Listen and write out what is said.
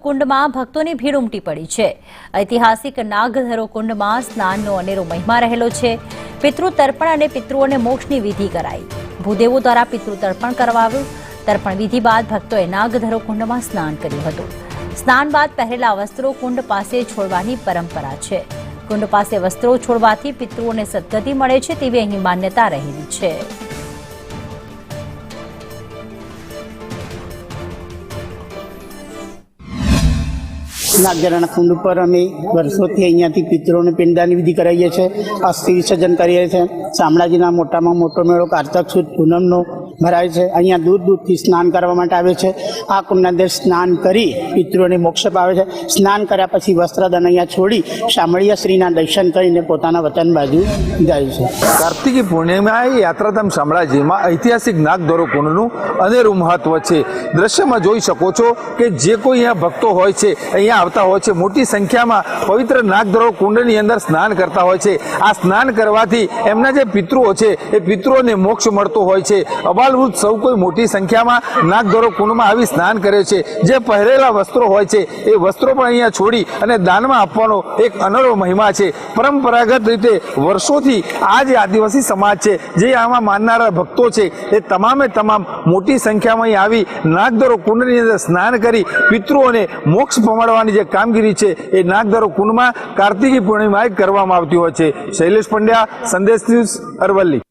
કુંડમાં ભક્તોની ભીડ ઉમટી પડી છે। ઐતિહાસિક નાગધરો કુંડમાં સ્નાનનો અનેરો મહિમા રહેલો છે। પિતૃ તર્પણ અને પિતૃઓને મોક્ષની વિધિ કરાઈ। ભૂદેવો દ્વારા પિતૃ તર્પણ કરવાયું। તર્પણ વિધિ બાદ ભક્તોએ નાગધરો કુંડમાં સ્નાન કર્યું હતું। સ્નાન બાદ પહેરેલા વસ્ત્રો કુંડ પાસે છોડવાની પરંપરા છે। કુંડ પાસે વસ્ત્રો છોડવાથી પિતૃઓને સદગતિ મળે છે તેવી અહીં માન્યતા રહેલી છે। નાગધરાના કુંડ પર અમે વર્ષોથી અહીંયાથી પિતૃઓને પિંડદાનની વિધિ કરાવીએ છીએ। અસ્થિ વિસર્જન કરીએ છીએ। શામળાજીના મોટામાં મોટો મેળો કારતક સુદ પૂનમનો ભરાય છે। અહીંયા દૂર દૂરથી સ્નાન કરવા માટે આવે છે। આ કુંડના અંદર સ્નાન કરી પિતૃઓને મોક્ષ પામે છે। સ્નાન કર્યા પછી વસ્ત્રદાન અહીંયા છોડી શામળિયા શ્રીના દર્શન કરીને પોતાના વતન બાજુ જાય છે। કાર્તિકી પૂર્ણિમાએ યાત્રાધામ શામળાજીમાં ઐતિહાસિક નાગધરો કુંડનું અનેરું મહત્વ છે। દ્રશ્યમાં જોઈ શકો છો કે જે કોઈ અહીંયા ભક્તો હોય છે અહીંયા આવતા હોય છે, મોટી સંખ્યામાં પવિત્ર નાગધરો કુંડની અંદર સ્નાન કરતા હોય છે। આ સ્નાન કરવાથી એમના જે પિતૃઓ છે એ પિતૃઓને મોક્ષ મળતો હોય છે। અબાલવૃદ્ધ સૌ કોઈ મોટી સંખ્યામાં નાગધરો કુંડમાં આવી સ્નાન કરે છે। જે પહેરેલા વસ્ત્રો હોય છે એ વસ્ત્રો પણ અહીંયા છોડી અને દાનમાં આપવાનો એક અનોખો મહિમા છે। પરંપરાગત રીતે વર્ષોથી આ જે આદિવાસી સમાજ છે, જે આમાં માનનારા ભક્તો છે, એ તમામે તમામ મોટી સંખ્યામાં અહીં આવી નાગધરો કુંડની અંદર સ્નાન કરી પિતૃઓને મોક્ષ પમાડવાની જે કામગીરી છે એ નાગધરો કુંડમાં કાર્તિકી પૂર્ણિમાએ કરવામાં આવતી હોય છે। શૈલેષ પંડ્યા, સંદેશ ન્યૂઝ, અરવલ્લી।